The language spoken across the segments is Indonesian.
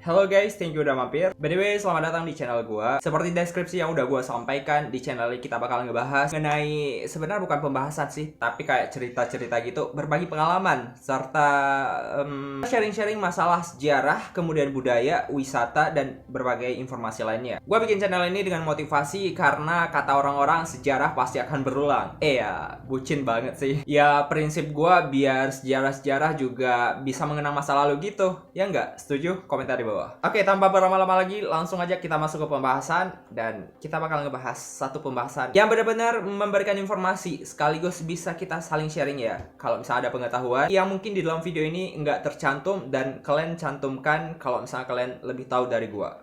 Halo guys, thank you udah mampir. By the way, selamat datang di channel gua. Seperti deskripsi yang udah gua sampaikan, di channel ini kita bakal ngebahas mengenai sebenarnya bukan pembahasan sih, tapi kayak cerita-cerita gitu, berbagi pengalaman serta sharing-sharing masalah sejarah, kemudian budaya, wisata dan berbagai informasi lainnya. Gua bikin channel ini dengan motivasi karena kata orang-orang sejarah pasti akan berulang. Ya, bucin banget sih. Ya, prinsip gua biar sejarah-sejarah juga bisa mengenang masa lalu gitu. Ya enggak? Setuju? Komentar di bawah. Oke, tanpa berlama-lama lagi, langsung aja kita masuk ke pembahasan. Dan kita bakal ngebahas satu pembahasan yang benar-benar memberikan informasi sekaligus bisa kita saling sharing ya. Kalau misalnya ada pengetahuan yang mungkin di dalam video ini nggak tercantum dan kalian cantumkan kalau misalnya kalian lebih tahu dari gua.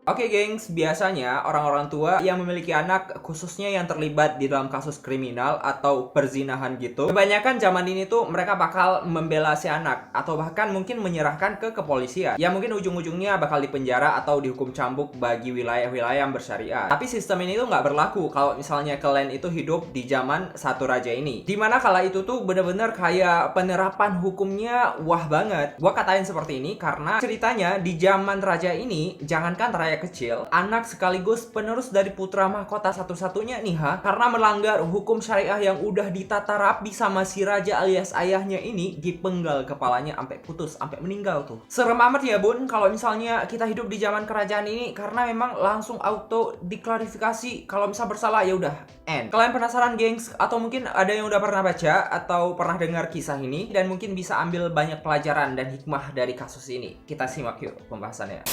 Oke gengs, biasanya orang-orang tua yang memiliki anak khususnya yang terlibat di dalam kasus kriminal atau perzinahan gitu, kebanyakan zaman ini tuh mereka bakal membela si anak atau bahkan mungkin menyerahkan ke kepolisian yang mungkin ujung-ujungnya bakal dipenjara atau dihukum cambuk bagi wilayah-wilayah yang bersyariat. Tapi sistem ini tuh nggak berlaku kalau misalnya kalian itu hidup di zaman satu raja ini, dimana kala itu tuh bener-bener kayak penerapan hukumnya wah banget. Gua katain seperti ini karena ceritanya di zaman raja ini, jangankan raja kecil, anak sekaligus penerus dari putra mahkota satu-satunya nih karena melanggar hukum syariah yang udah ditata rapi sama si raja alias ayahnya ini, dipenggal kepalanya sampai putus, sampai meninggal tuh. Serem amat ya bun kalau misalnya kita hidup di zaman kerajaan ini, karena memang langsung auto diklarifikasi kalau misal bersalah ya udah end. Kalian penasaran gengs, atau mungkin ada yang udah pernah baca atau pernah dengar kisah ini dan mungkin bisa ambil banyak pelajaran dan hikmah dari kasus ini? Kita simak yuk pembahasannya.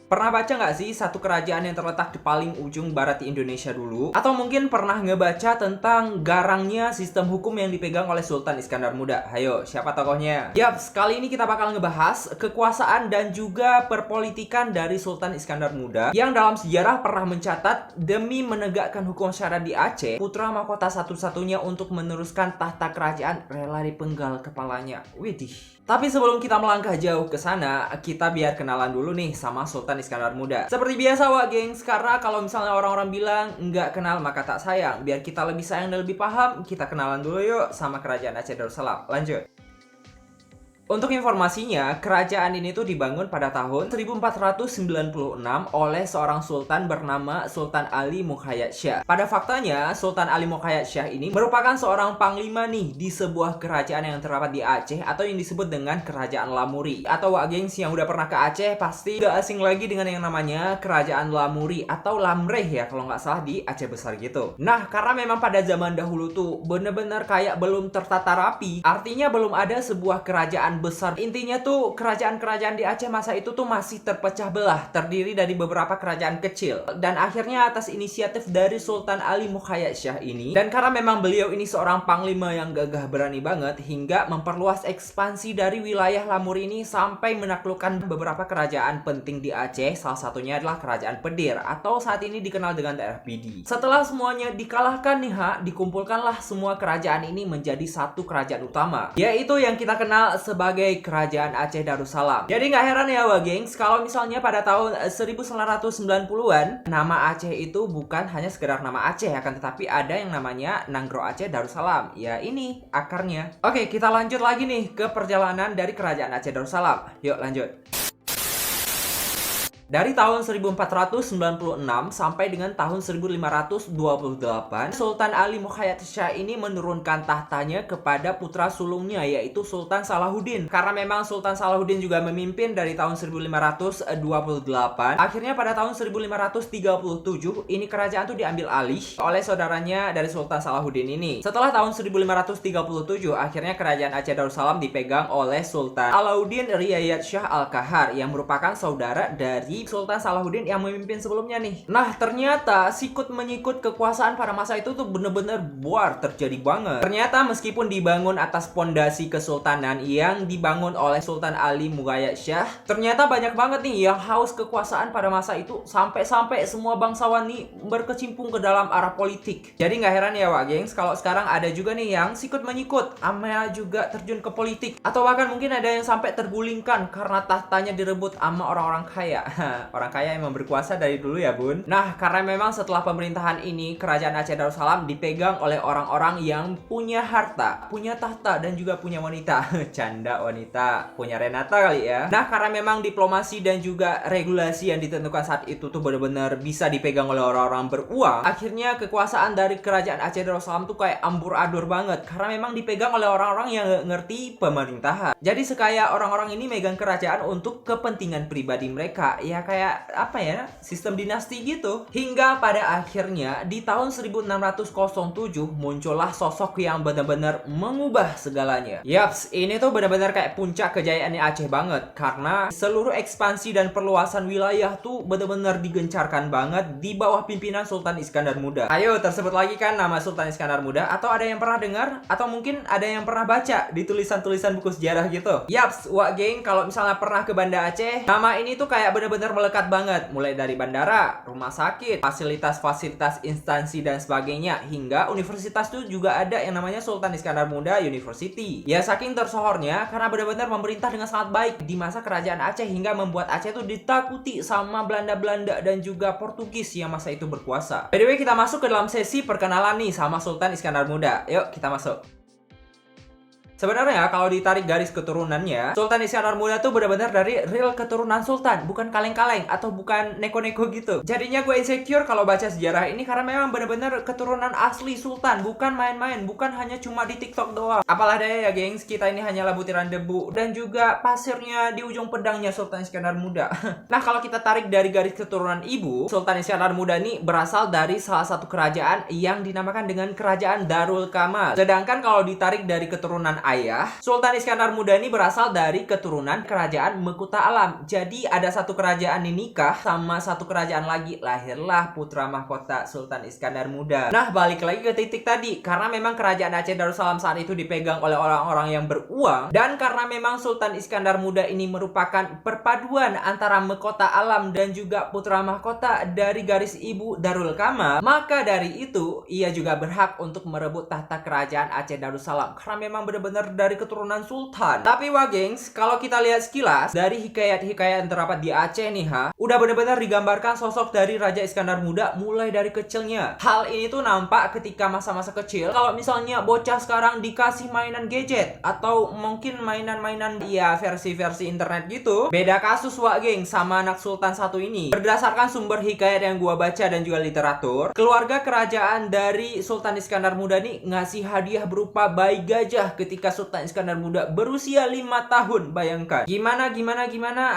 Pernah baca nggak sih satu kerajaan yang terletak di paling ujung barat di Indonesia dulu? Atau mungkin pernah ngebaca tentang garangnya sistem hukum yang dipegang oleh Sultan Iskandar Muda? Hayo, siapa tokohnya? Yap, kali ini kita bakal ngebahas kekuasaan dan juga perpolitikan dari Sultan Iskandar Muda yang dalam sejarah pernah mencatat demi menegakkan hukum syariat di Aceh, putra mahkota satu-satunya untuk meneruskan tahta kerajaan rela dipenggal kepalanya. Widih. Tapi sebelum kita melangkah jauh ke sana, kita biar kenalan dulu nih sama Sultan Iskandar Muda. Seperti biasa wak gengs, karena kalau misalnya orang-orang bilang nggak kenal maka tak sayang. Biar kita lebih sayang dan lebih paham, kita kenalan dulu yuk sama Kerajaan Aceh Darussalam. Lanjut. Untuk informasinya, kerajaan ini tuh dibangun pada tahun 1496 oleh seorang sultan bernama Sultan Ali Muqayyad Shah. Pada faktanya, Sultan Ali Muqayyad Shah ini merupakan seorang panglima nih di sebuah kerajaan yang terdapat di Aceh atau yang disebut dengan Kerajaan Lamuri. Atau wak gengs yang udah pernah ke Aceh pasti gak asing lagi dengan yang namanya Kerajaan Lamuri atau Lamreh ya kalau nggak salah di Aceh besar gitu. Nah, karena memang pada zaman dahulu tuh bener-bener kayak belum tertata rapi, artinya belum ada sebuah kerajaan besar. Intinya tuh kerajaan-kerajaan di Aceh masa itu tuh masih terpecah belah, terdiri dari beberapa kerajaan kecil. Dan akhirnya atas inisiatif dari Sultan Ali Muqayyad Shah ini, dan karena memang beliau ini seorang panglima yang gagah berani banget, hingga memperluas ekspansi dari wilayah Lamur ini sampai menaklukkan beberapa kerajaan penting di Aceh. Salah satunya adalah Kerajaan Pedir atau saat ini dikenal dengan daerah Pidi. Setelah semuanya dikalahkan nih dikumpulkanlah semua kerajaan ini menjadi satu kerajaan utama, yaitu yang kita kenal sebagai Kerajaan Aceh Darussalam. Jadi nggak heran ya wah gengs kalau misalnya pada tahun 1990-an nama Aceh itu bukan hanya sekedar nama Aceh akan tetapi ada yang namanya Nanggro Aceh Darussalam. Ya ini akarnya. Oke, kita lanjut lagi nih ke perjalanan dari Kerajaan Aceh Darussalam. Yuk lanjut. Dari tahun 1496 sampai dengan tahun 1528, Sultan Ali Muqayyad Shah ini menurunkan tahtanya kepada putra sulungnya yaitu Sultan Salahuddin. Karena memang Sultan Salahuddin juga memimpin dari tahun 1528, akhirnya pada tahun 1537 ini kerajaan tuh diambil alih oleh saudaranya dari Sultan Salahuddin ini. Setelah tahun 1537, akhirnya kerajaan Aceh Darussalam dipegang oleh Sultan Alauddin Riayat Shah Al-Qahar yang merupakan saudara dari Sultan Salahuddin yang memimpin sebelumnya nih. Nah, ternyata sikut menyikut kekuasaan pada masa itu tuh bener-bener buar terjadi banget. Ternyata meskipun dibangun atas pondasi kesultanan yang dibangun oleh Sultan Ali Muqayyad Shah, ternyata banyak banget nih yang haus kekuasaan pada masa itu sampai-sampai semua bangsawan nih berkecimpung ke dalam arah politik. Jadi nggak heran ya wak gengs kalau sekarang ada juga nih yang sikut menyikut, ama juga terjun ke politik, atau bahkan mungkin ada yang sampai tergulingkan karena tahtanya direbut sama orang-orang kaya. Orang kaya emang berkuasa dari dulu ya bun. Nah karena memang setelah pemerintahan ini kerajaan Aceh Darussalam dipegang oleh orang-orang yang punya harta, punya tahta, dan juga punya wanita. Canda wanita, punya Renata kali ya. Nah karena memang diplomasi dan juga regulasi yang ditentukan saat itu tuh benar-benar bisa dipegang oleh orang-orang beruang, akhirnya kekuasaan dari kerajaan Aceh Darussalam tuh kayak amburadul banget karena memang dipegang oleh orang-orang yang gak ngerti pemerintahan. Jadi sekaya orang-orang ini megang kerajaan untuk kepentingan pribadi mereka, ya kayak apa ya, sistem dinasti gitu. Hingga pada akhirnya di tahun 1607 muncullah sosok yang benar-benar mengubah segalanya. Yaps, ini tuh benar-benar kayak puncak kejayaan Aceh banget karena seluruh ekspansi dan perluasan wilayah tuh benar-benar digencarkan banget di bawah pimpinan Sultan Iskandar Muda. Ayo, tersebut lagi kan nama Sultan Iskandar Muda? Atau ada yang pernah dengar? Atau mungkin ada yang pernah baca di tulisan-tulisan buku sejarah gitu? Yaps, wak geng, kalau misalnya pernah ke Banda Aceh, nama ini tuh kayak benar-benar melekat banget. Mulai dari bandara, rumah sakit, fasilitas-fasilitas instansi dan sebagainya, hingga universitas tuh juga ada yang namanya Sultan Iskandar Muda University. Ya saking tersohornya karena benar-benar memerintah dengan sangat baik di masa kerajaan Aceh hingga membuat Aceh tuh ditakuti sama Belanda-Belanda dan juga Portugis yang masa itu berkuasa. By the way, kita masuk ke dalam sesi perkenalan nih sama Sultan Iskandar Muda. Yuk kita masuk. Sebenarnya kalau ditarik garis keturunannya, Sultan Iskandar Muda tuh benar-benar dari real keturunan Sultan, bukan kaleng-kaleng atau bukan neko-neko gitu. Jadinya gue insecure kalau baca sejarah ini karena memang benar-benar keturunan asli Sultan, bukan main-main, bukan hanya cuma di TikTok doang. Apalah daya ya gengs, kita ini hanyalah butiran debu dan juga pasirnya di ujung pedangnya Sultan Iskandar Muda. Nah kalau kita tarik dari garis keturunan ibu, Sultan Iskandar Muda ini berasal dari salah satu kerajaan yang dinamakan dengan Kerajaan Darul Kamal. Sedangkan kalau ditarik dari keturunan ayah, Sultan Iskandar Muda ini berasal dari keturunan Kerajaan Mekuta Alam. Jadi ada satu kerajaan ini nikah sama satu kerajaan lagi, lahirlah putra mahkota Sultan Iskandar Muda. Nah balik lagi ke titik tadi, karena memang kerajaan Aceh Darussalam saat itu dipegang oleh orang-orang yang beruang, dan karena memang Sultan Iskandar Muda ini merupakan perpaduan antara Mekota Alam dan juga putra mahkota dari garis ibu Darul Kamal, maka dari itu ia juga berhak untuk merebut tahta kerajaan Aceh Darussalam karena memang benar-benar dari keturunan sultan. Tapi wah gengs, kalau kita lihat sekilas dari hikayat-hikayat yang terdapat di Aceh nih udah benar-benar digambarkan sosok dari Raja Iskandar Muda mulai dari kecilnya. Hal ini tuh nampak ketika masa-masa kecil. Kalau misalnya bocah sekarang dikasih mainan gadget atau mungkin mainan-mainan ya versi-versi internet gitu, beda kasus wah gengs sama anak sultan satu ini. Berdasarkan sumber hikayat yang gua baca dan juga literatur, keluarga kerajaan dari Sultan Iskandar Muda nih ngasih hadiah berupa bayi gajah ketika Sultan Iskandar Muda berusia 5 tahun. Bayangkan. Gimana?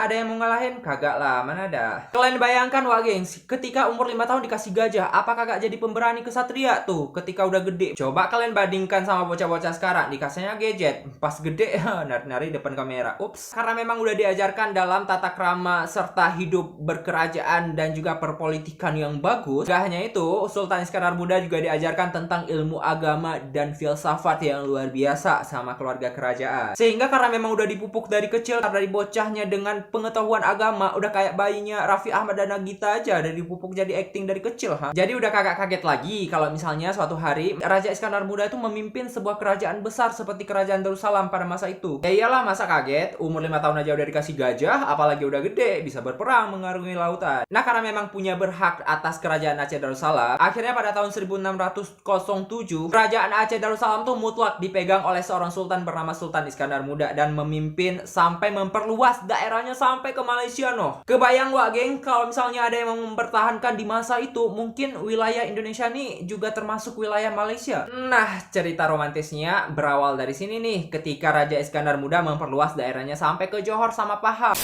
Ada yang mau ngalahin? Kagak lah, mana ada. Kalian bayangkan wah gengs, ketika umur 5 tahun dikasih gajah, apa kagak jadi pemberani kesatria tuh ketika udah gede? Coba kalian bandingkan sama bocah-bocah sekarang, dikasihnya gadget, pas gede nari-nari depan kamera. Ups. Karena memang udah diajarkan dalam tata krama serta hidup berkerajaan dan juga perpolitikan yang bagus. Gak hanya itu, Sultan Iskandar Muda juga diajarkan tentang ilmu agama dan filsafat yang luar biasa sama keluarga kerajaan. Sehingga karena memang udah dipupuk dari kecil, dari bocahnya dengan pengetahuan agama, udah kayak bayinya Raffi Ahmad dan Nagita aja, udah dipupuk jadi acting dari kecil. Jadi udah kagak kaget lagi kalau misalnya suatu hari Raja Iskandar Muda itu memimpin sebuah kerajaan besar seperti Kerajaan Darussalam pada masa itu. Ya iyalah, masa kaget, umur 5 tahun aja udah dikasih gajah, apalagi udah gede, bisa berperang mengarungi lautan. Nah karena memang punya berhak atas Kerajaan Aceh Darussalam, akhirnya pada tahun 1607 Kerajaan Aceh Darussalam tuh mutlak dipegang oleh seorang sultan bernama Sultan Iskandar Muda dan memimpin sampai memperluas daerahnya sampai ke Malaysia noh. Kebayang wak geng, kalau misalnya ada yang mempertahankan di masa itu, mungkin wilayah Indonesia nih juga termasuk wilayah Malaysia. Nah, cerita romantisnya berawal dari sini nih, ketika Raja Iskandar Muda memperluas daerahnya sampai ke Johor sama Pahang.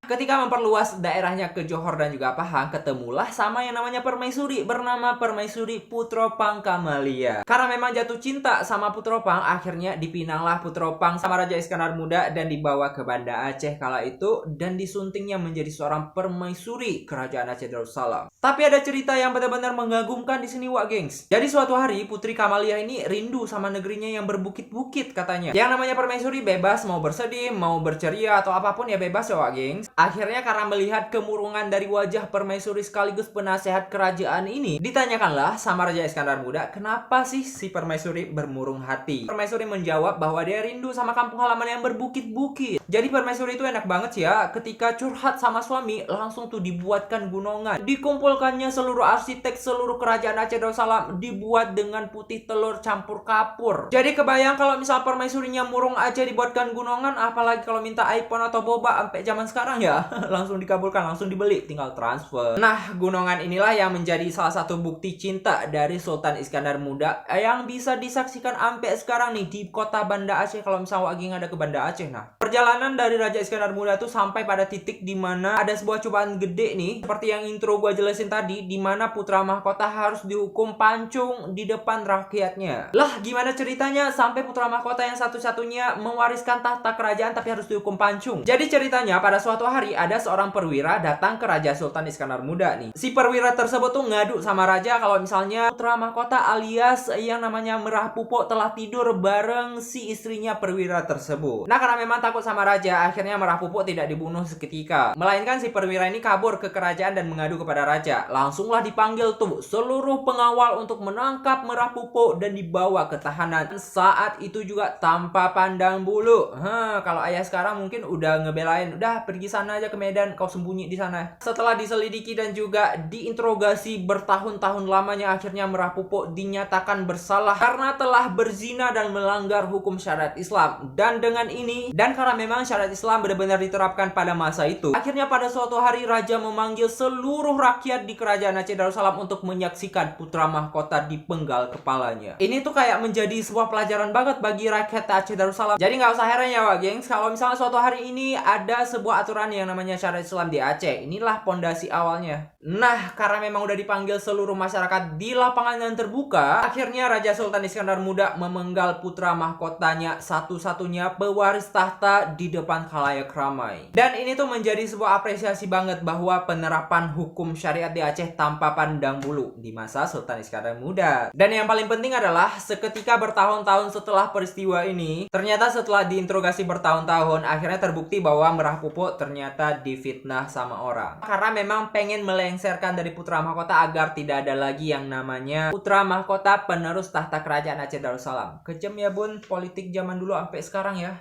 Ketika memperluas daerahnya ke Johor dan juga Pahang, ketemulah sama yang namanya permaisuri bernama Permaisuri Putropang Kamalia. Karena memang jatuh cinta sama Putropang, akhirnya dipinanglah Putropang sama Raja Iskandar Muda dan dibawa ke Banda Aceh kala itu dan disuntingnya menjadi seorang permaisuri Kerajaan Aceh Darussalam. Tapi ada cerita yang benar-benar mengagumkan di sini wak gengs. Jadi suatu hari Putri Kamalia ini rindu sama negerinya yang berbukit-bukit katanya. Yang namanya permaisuri bebas mau bersedih, mau berceria atau apapun ya bebas ya wak gengs. Akhirnya karena melihat kemurungan dari wajah permaisuri sekaligus penasehat kerajaan ini, ditanyakanlah sama Raja Iskandar Muda, kenapa sih si permaisuri bermurung hati? Permaisuri menjawab bahwa dia rindu sama kampung halaman yang berbukit-bukit. Jadi permaisuri itu enak banget ya, ketika curhat sama suami langsung tuh dibuatkan gunongan. Dikumpulkannya seluruh arsitek seluruh kerajaan Aceh Darussalam, dibuat dengan putih telur campur kapur. Jadi kebayang kalau misal permaisurinya murung aja dibuatkan gunongan, apalagi kalau minta iPhone atau boba sampai zaman sekarang ya. Langsung dikabulkan, langsung dibeli, tinggal transfer. Nah, gunongan inilah yang menjadi salah satu bukti cinta dari Sultan Iskandar Muda yang bisa disaksikan sampai sekarang nih di kota Banda Aceh. Kalau misalnya Waging ada ke Banda Aceh, nah perjalanan dari Raja Iskandar Muda tuh sampai pada titik dimana ada sebuah cobaan gede nih, seperti yang intro gua jelasin tadi, dimana putra mahkota harus dihukum pancung di depan rakyatnya. Lah gimana ceritanya sampai putra mahkota yang satu-satunya mewariskan tahta kerajaan tapi harus dihukum pancung? Jadi ceritanya pada suatu hari ada seorang perwira datang ke Raja Sultan Iskandar Muda nih. Si perwira tersebut tuh ngadu sama raja kalau misalnya putra mahkota alias yang namanya Merah Pupo telah tidur bareng si istrinya perwira tersebut. Nah karena memang takut sama raja, akhirnya Merah Pupo tidak dibunuh seketika, melainkan si perwira ini kabur ke kerajaan dan mengadu kepada raja. Langsunglah dipanggil tuh seluruh pengawal untuk menangkap Merah Pupo dan dibawa ke tahanan. Saat itu juga tanpa pandang bulu. Kalau ayah sekarang mungkin udah ngebelain, udah pergi sana aja ke Medan, kau sembunyi di sana. Setelah diselidiki dan juga diinterogasi bertahun-tahun lamanya, akhirnya Merah Pupo dinyatakan bersalah karena telah berzina dan melanggar hukum syariat Islam. Dan dengan ini, dan karena memang syariat Islam benar-benar diterapkan pada masa itu, akhirnya pada suatu hari raja memanggil seluruh rakyat di kerajaan Aceh Darussalam untuk menyaksikan putra mahkota dipenggal kepalanya. Ini tuh kayak menjadi sebuah pelajaran banget bagi rakyat Aceh Darussalam. Jadi nggak usah heran ya gengs, kalau misalnya suatu hari ini ada sebuah aturan yang namanya syariat Islam di Aceh. Inilah pondasi awalnya. Nah, karena memang udah dipanggil seluruh masyarakat di lapangan yang terbuka, akhirnya Raja Sultan Iskandar Muda memenggal putra mahkotanya, satu-satunya pewaris tahta, di depan khalayak ramai. Dan ini tuh menjadi sebuah apresiasi banget bahwa penerapan hukum syariat di Aceh tanpa pandang bulu di masa Sultan Iskandar Muda. Dan yang paling penting adalah seketika bertahun-tahun setelah peristiwa ini, ternyata setelah diinterogasi bertahun-tahun, akhirnya terbukti bahwa Merah Pupo ternyata difitnah sama orang. Karena memang pengen melengsarkan dari putra mahkota agar tidak ada lagi yang namanya putra mahkota penerus tahta kerajaan Aceh Darussalam. Kejam ya bun, politik zaman dulu sampai sekarang ya.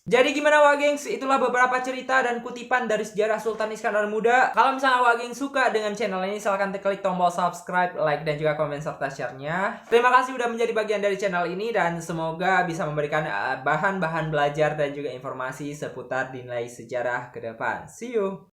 Jadi gimana Wagengs? Itulah beberapa cerita dan kutipan dari sejarah Sultan Iskandar Muda. Kalau misalnya Wagengs suka dengan channel ini, silahkan klik tombol subscribe, like, dan juga komen serta share-nya. Terima kasih sudah menjadi bagian dari channel ini dan semoga bisa memberikan bahan-bahan belajar dan juga informasi seputar nilai sejarah ke depan. See you!